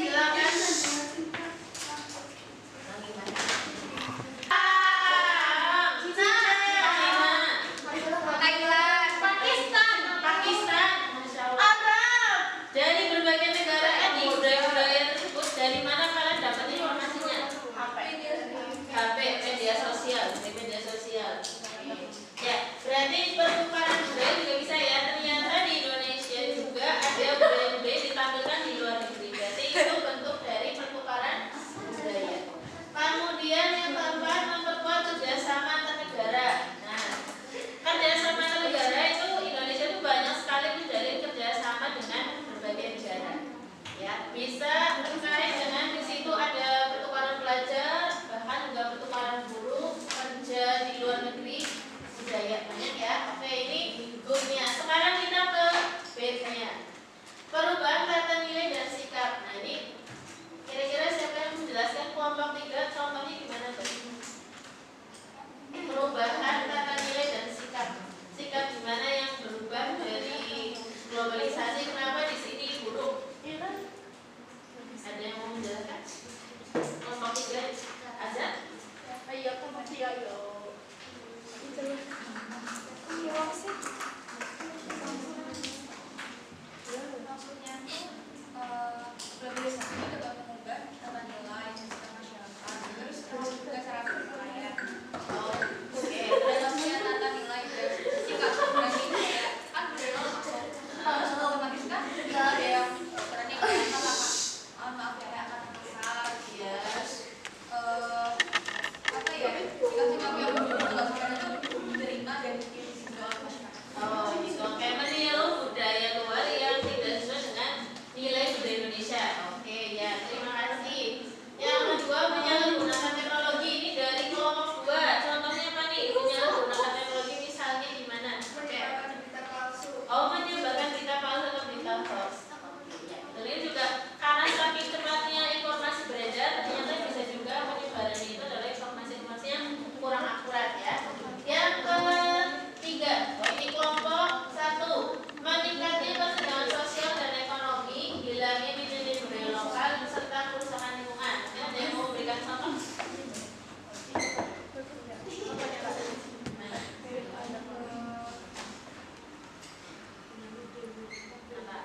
silakan. Pakistan. Arab. Dari berbagai negara ini budaya-budaya tersebut dari mana kalian dapat informasinya? HP, media sosial. Ya, berarti pertukaran budaya juga bisa ya. Ternyata di Indonesia juga ada budaya-budaya ditampilkan di luar negeri. Berarti itu bentuk dari pertukaran budaya. Kemudian yang keempat, memperkuat kerjasama antar negara. Nah, kerjasama antar negara itu Indonesia itu banyak sekali menjalin kerjasama dengan berbagai negara. Ya, bisa terkait dengan di situ ada pertukaran pelajar, bahkan juga pertukaran buruh, kerja di luar negeri, budaya banyak ya. Oke, ini good-nya. Sekarang kita ke bad-nya. Perubahan tata nilai dan sikap. Nah, ini kira-kira siapa yang menjelaskan kelompok 3? Contohnya gimana, Mbak? Perubahan tata nilai dan sikap. Sikap gimana yang berubah dari globalisasi? Kenapa di sini buruk? Iya kan? Ada yang mau menjelaskan? Kelompok 3 ada? Ayo, kelompok 3 ayo. Maksudnya globalisasi juga mengubah tata nilai dan sikap masyarakat, terus juga cara berpakaian. Oh, oke. Maksudnya tata nilai dan sikap berarti kayak kan budaya otomatis kan ada yang berarti kayak maaf ya kayak kata kasar, Ya. apa ya sikap-sikap yang nggak sebenarnya diterima dan dijual ke masyarakat. Oh, gitu. Oke, meniru budaya luar yang tidak sesuai dengan nilai budaya Indonesia. Oke, ya, terima kasih. Yang kedua, menyalahgunakan teknologi. Ini dari kelompok 2. Contohnya apa nih? Menyalahgunakan teknologi misalnya gimana? Oke. Oh, menyebarkan berita palsu atau berita hoax. Ya, ini juga karena saking cepatnya informasi beredar, ternyata bisa juga penyebarannya itu adalah informasi-informasi yang kurang akurat ya. Yang ketiga, ini kelompok 1, meningkatnya kesenjangan sosial dan ekonomi, hilangnya nilai budaya lokal serta kerusakan lingkungan. Ada yang mau memberikan contoh? Apa?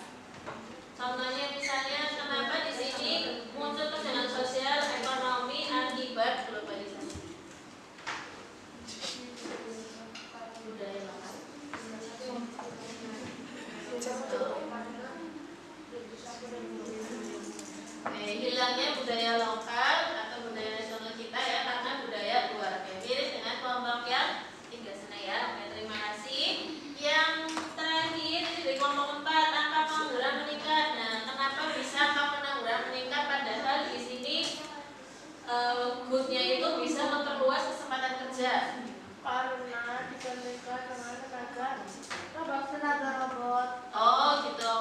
Contohnya misalnya kenapa di sini muncul kesenjangan sosial ekonomi akibat globalisasi? Budaya lokal. Hilangnya budaya lokal atau budaya nasional kita ya karena budaya luar. Mirip dengan kelompok yang 3 sana ya. Oke, terima kasih. Yang terakhir ini dari kelompok 4, angka pengangguran meningkat. Nah, kenapa bisa angka pengangguran meningkat padahal di sini good-nya itu bisa memperluas kesempatan kerja? Karena dibandingkan dengan tenaga robot. Oh, gitu.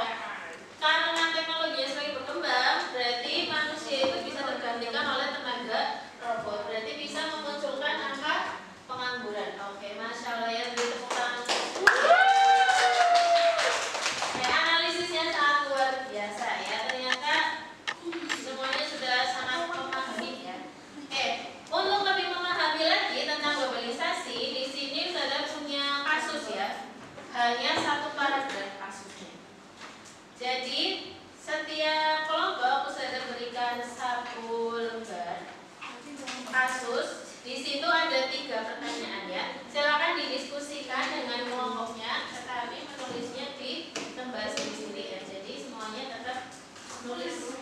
Karena teknologi yang semakin berkembang, berarti manusia itu bisa tergantikan oleh tenaga robot. Berarti bisa memunculkan angka pengangguran. Oke, masya Allah ya, beri tepuk tangan. Oke, analisisnya sangat luar biasa ya. Ternyata semuanya sudah sangat memahami ya. Oke, untuk lebih memahami lagi tentang globalisasi, di sini sudah punya kasus ya. Hanya 1 paragraf kasusnya. Jadi setiap kelompok saya berikan 1 lembar kasus. Di situ ada 3 pertanyaan ya. Silakan didiskusikan dengan kelompoknya, tetapi menulisnya di lembar sendiri-sendiri ya. Jadi semuanya tetap nulis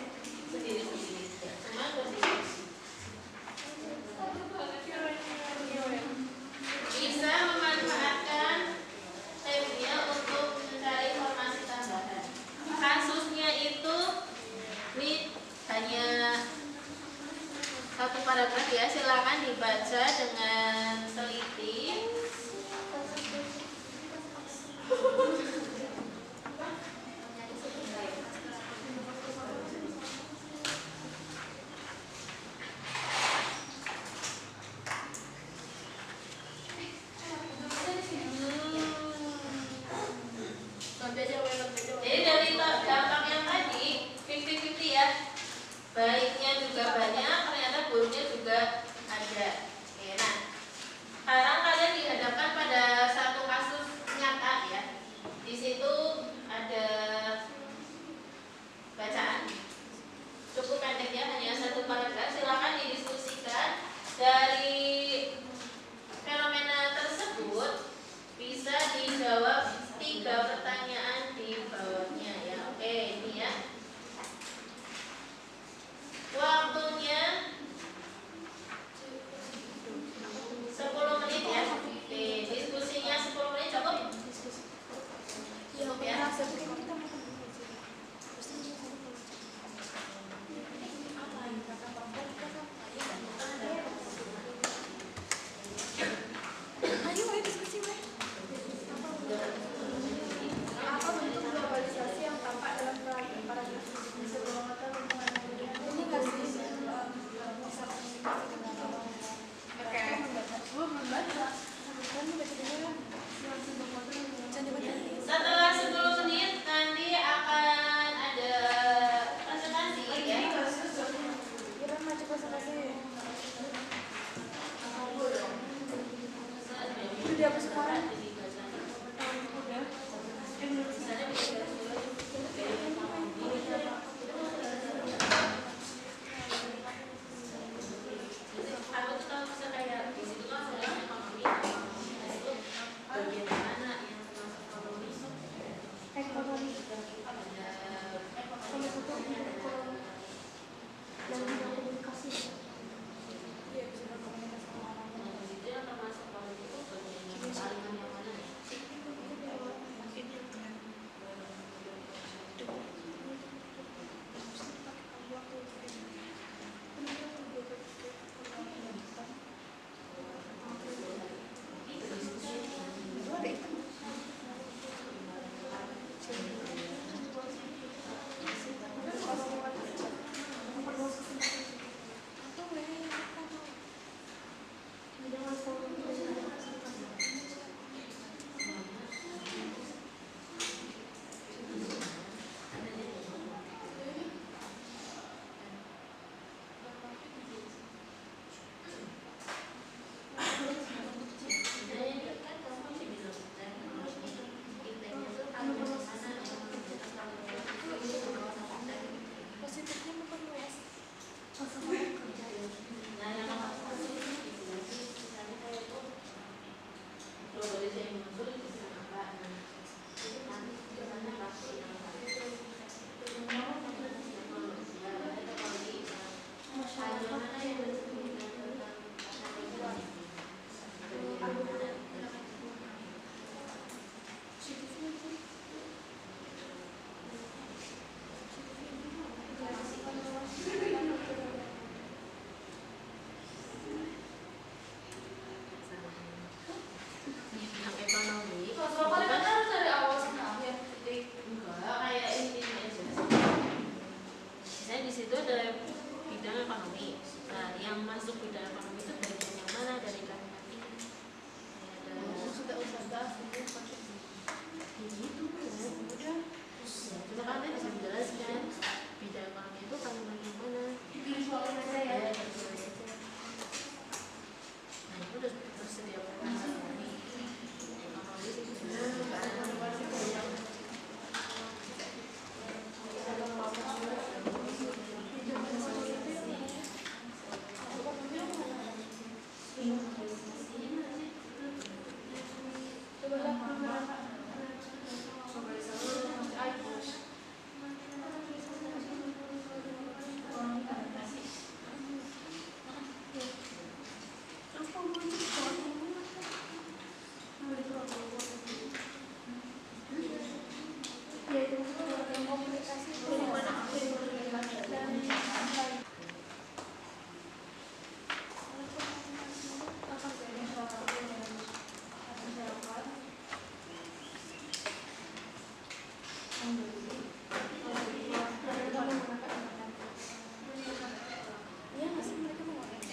sendiri-sendiri. Cuma berdiskusi. Bisa memanfaatkan media untuk mencari informasi tambahan. Kasusnya itu ini hanya 1 paragraf ya, silakan dibaca dengan teliti. Jadi dari dampak yang tadi 50-50 ya.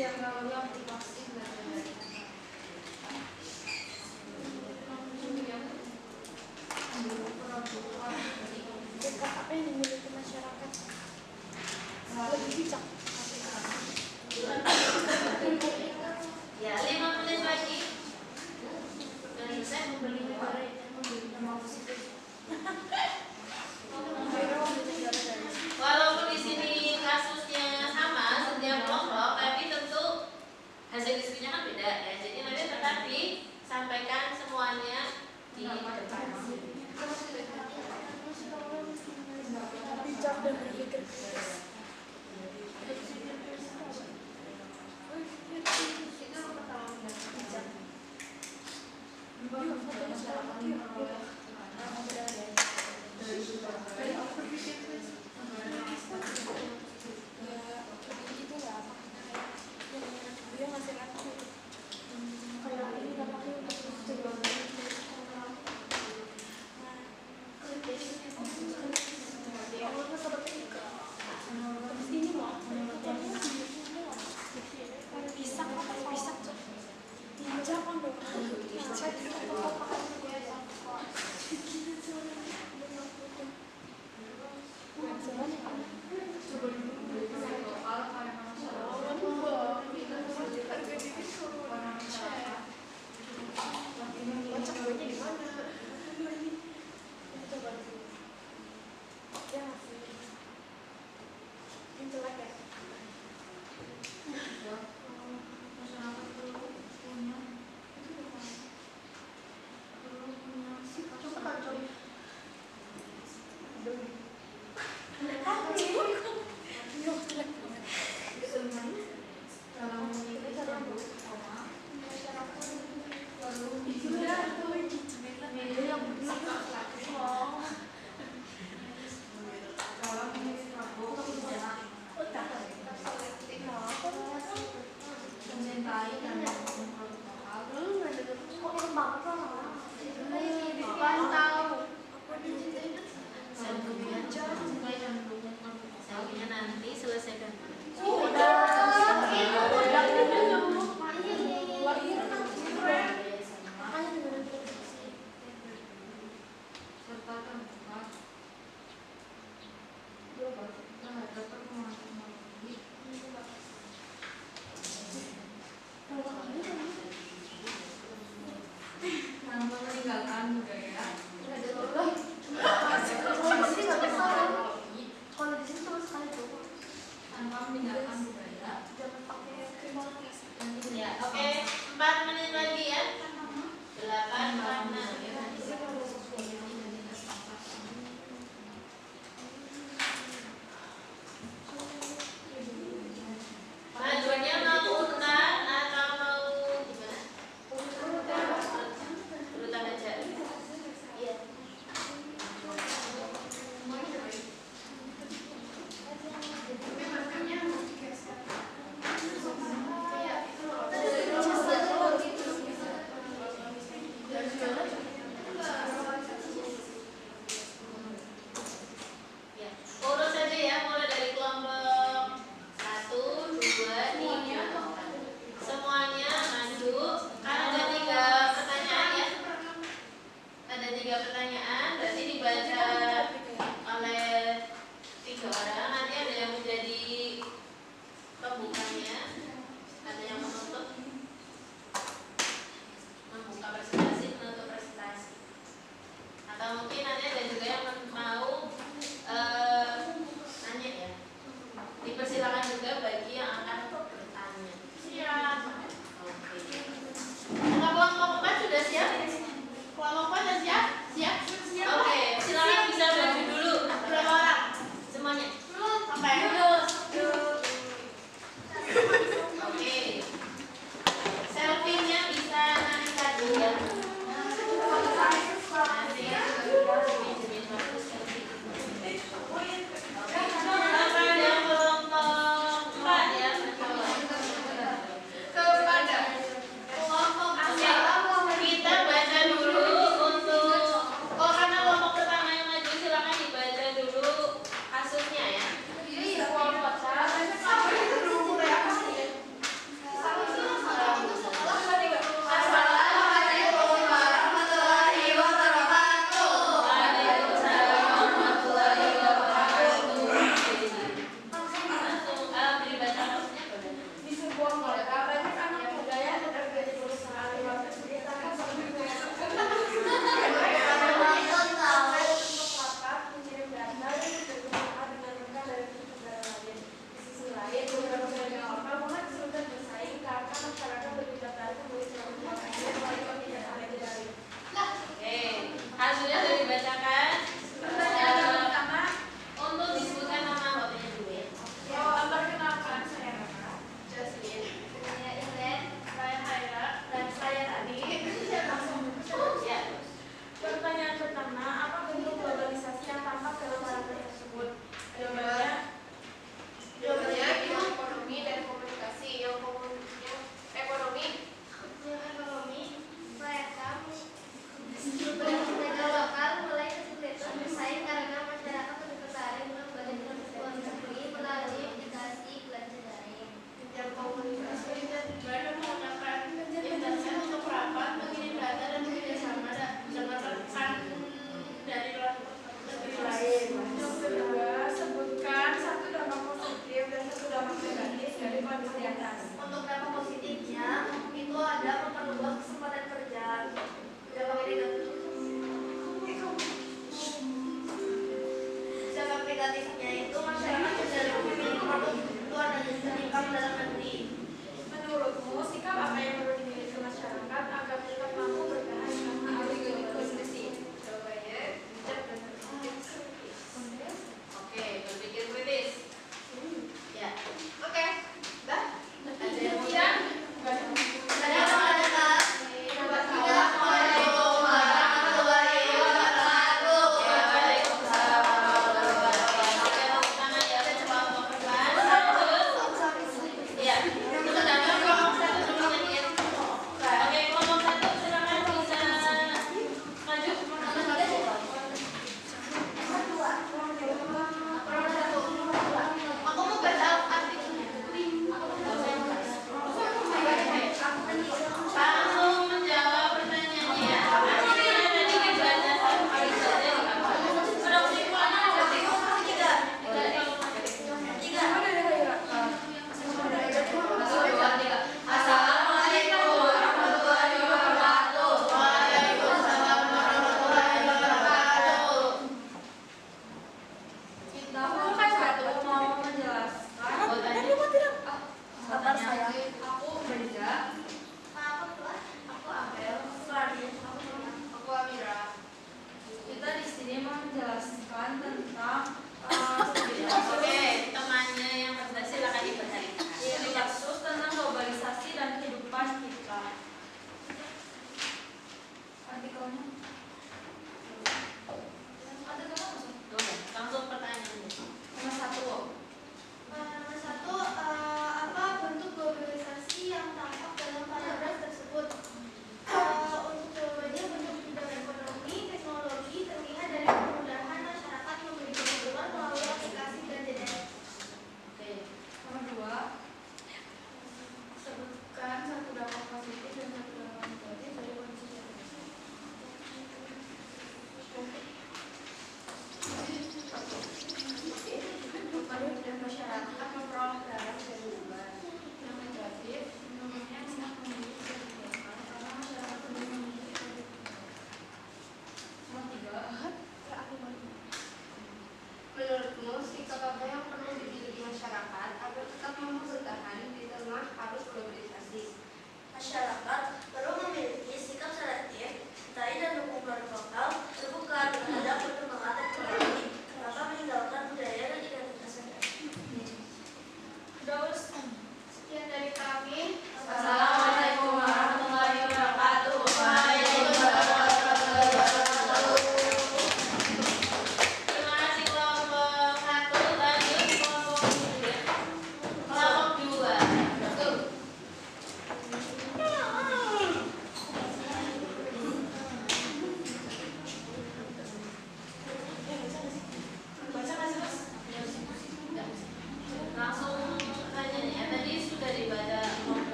yang lalu aktivasi apa yang dimiliki masyarakat lebih bijak. Ya, 5 menit lagi. Dan saya membeli negara nama positif. Walaupun di sini kasusnya sama setiap kelompok, tapi tentu hasil diskusinya kan beda ya. Jadi nanti tetap disampaikan semuanya di depan. Bijak dan berpikir kritis.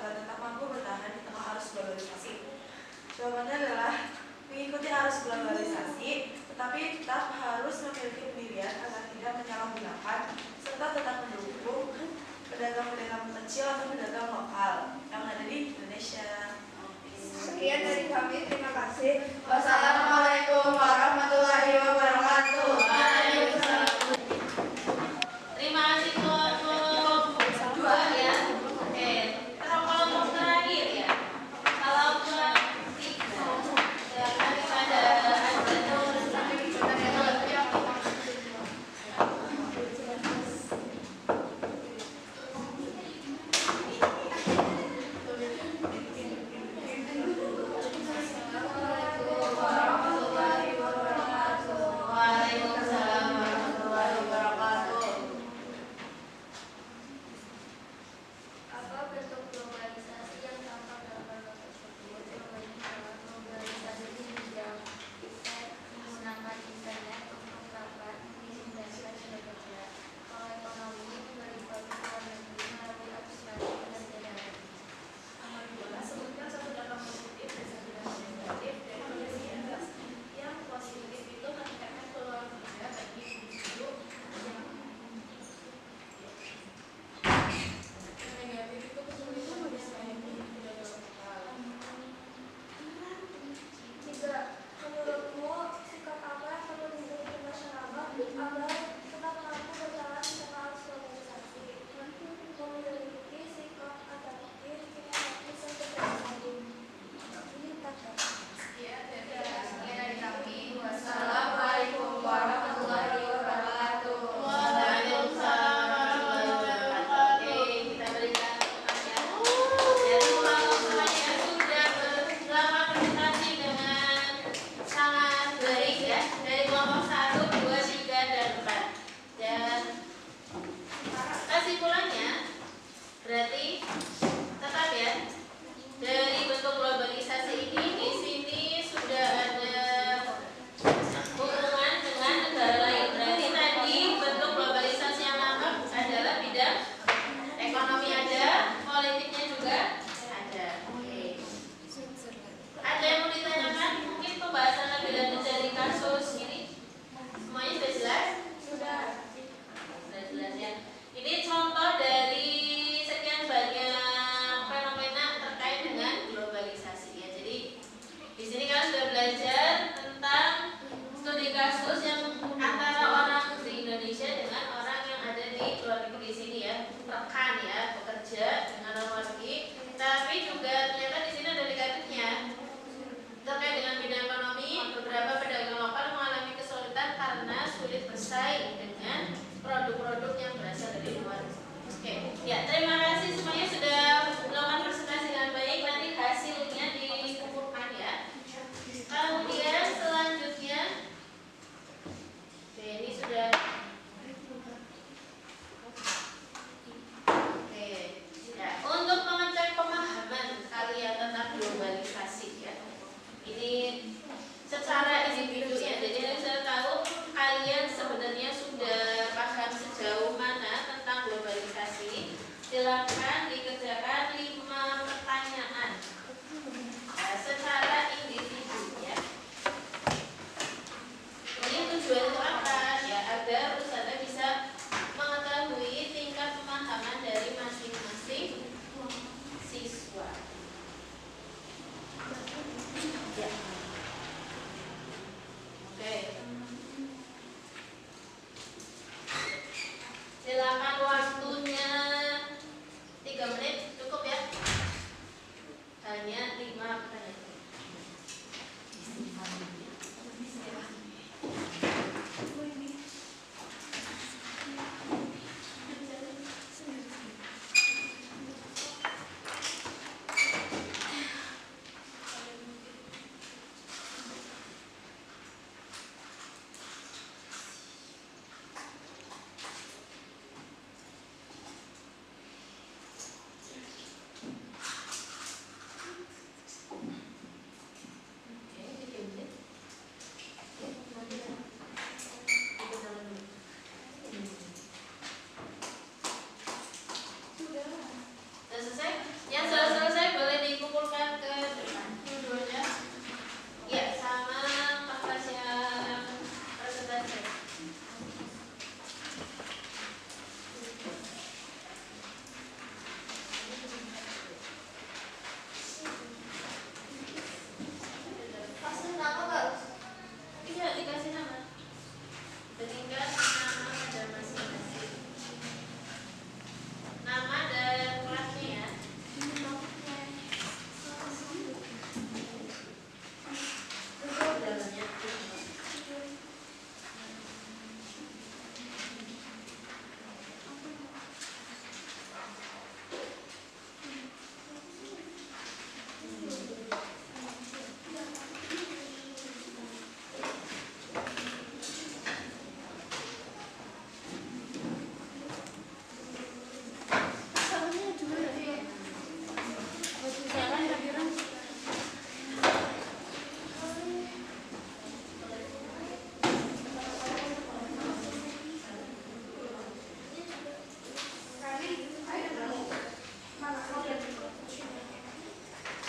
agar tetap mampu bertahan di tengah arus globalisasi? Jawabannya adalah mengikuti arus globalisasi, tetapi tetap harus memiliki pendirian agar tidak menyalahgunakan serta tetap mendukung pedagang-pedagang kecil atau pedagang lokal yang ada di Indonesia. Sekian dari kami, terima kasih. Wassalamualaikum warahmatullahi wabarakatuh. Waalaikumsalam. Terima kasih untuk dua ya. Oke, terus kalau untuk terakhir ya. Kalau untuk tiga, daripada Assalamualaikum warahmatullahi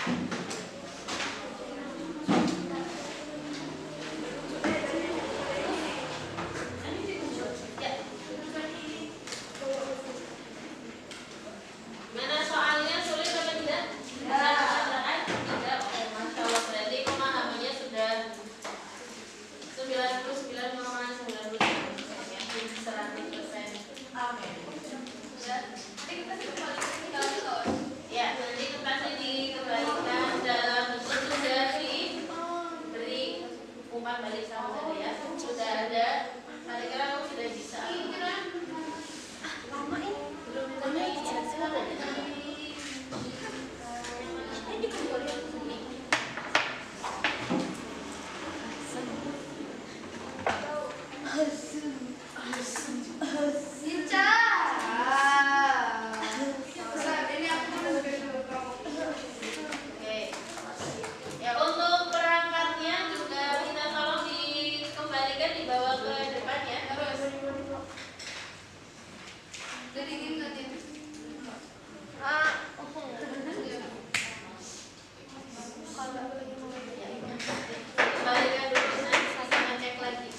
Ya. Gimana soalnya, sulit apa tidak? Bisa dikerjakan? Tidak. Oke, Masya Allah. Berarti pemahamannya sudah 99,99%. 100%. Amin. Ya, nanti kita kembali ke tinggal terus. Ya, nanti pasti dikembalikan dalam bentuk sudah diberi umpan balik sama saya ya. Sudah ada, kira-kira kamu sudah bisa. Lama ini. Belum ditanya ini ya, silakan. Ini dikumpulin. Cinca. Ini aku Oke. Ya, untuk perangkatnya juga minta tolong dikembalikan, dibawa ke depan ya. terus. Jadi ini nanti. Kembalikan dulu, nanti kita ngecek lagi.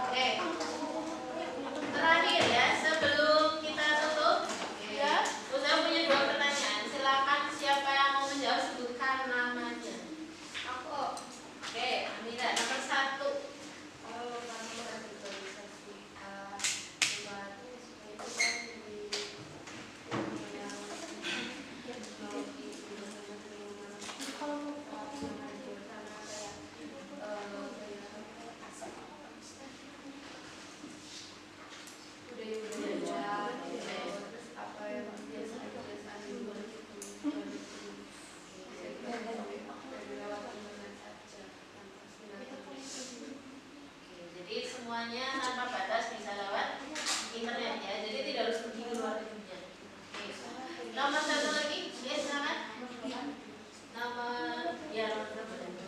Oke. Terakhir ya, sebelum kita tutup, ya, saya punya 2 pertanyaan. Silakan siapa yang mau menjawab sebutkan namanya. Aku. Oke, Amira nomor 1. Kalau kami radikalisasi buat itu kan di yang teknologi budaya-budaya terus apa yang kebiasaan-kebiasaan di luar itu Oke, jadi semuanya tanpa batas bisa lewat internet ya. Jadi tidak harus pergi ke luar negeri. Oke. Nomor 1 lagi, ya silakan. Nomor ya nomor berapa?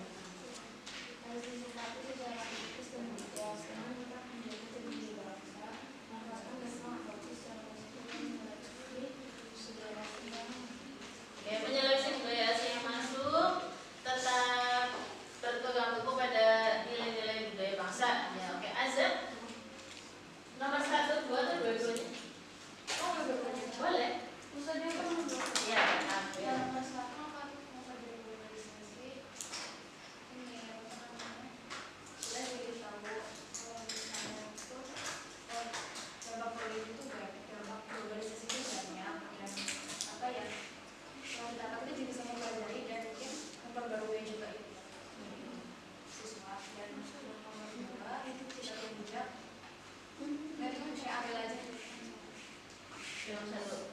Oke, menyeleksi budaya asing yang masuk, tetap berpegang teguh pada nilai-nilai budaya bangsa. Ya, oke. Azab nomor 1, 2 atau 2-duanya? Boleh. Ya, ya. Nomor 1.